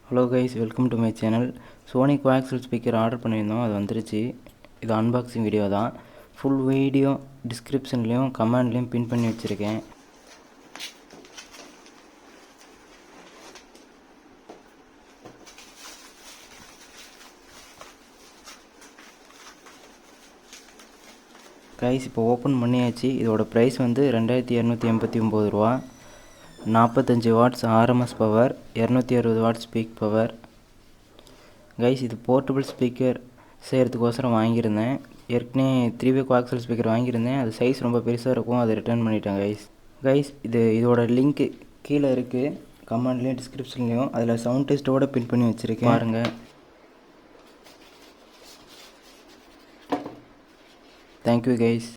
Hello guys, welcome to my channel. Sony coaxial speaker order பண்ணியிருந்தோம், அது வந்துருச்சு. இது அன்பாக்சிங் வீடியோ தான். ஃபுல் வீடியோ டிஸ்கிரிப்ஷன்லேயும் கமெண்ட்லேயும் பின் பண்ணி வச்சுருக்கேன். கைஸ், இப்போ ஓப்பன் பண்ணியாச்சு. இதோட ப்ரைஸ் வந்து 2289 ரூபா. 45 watts RMS power, 260 watts peak power. Guys, இது போர்ட்டபிள் ஸ்பீக்கர் செய்கிறதுக்கோசரம் வாங்கியிருந்தேன். ஏற்கனவே 3-வே கோஆக்சியல் ஸ்பீக்கர் வாங்கியிருந்தேன். அது சைஸ் ரொம்ப பெருசாக இருக்கும், அதை ரிட்டர்ன் பண்ணிட்டேன் கைஸ். இதோட லிங்க்கு கீழே இருக்குது, கமெண்ட்லேயும் டிஸ்கிரிப்ஷன்லேயும். அதில் சவுண்ட் டெஸ்ட்டோடு பின் பண்ணி வச்சுருக்கேன், பாருங்கள். Thank you guys.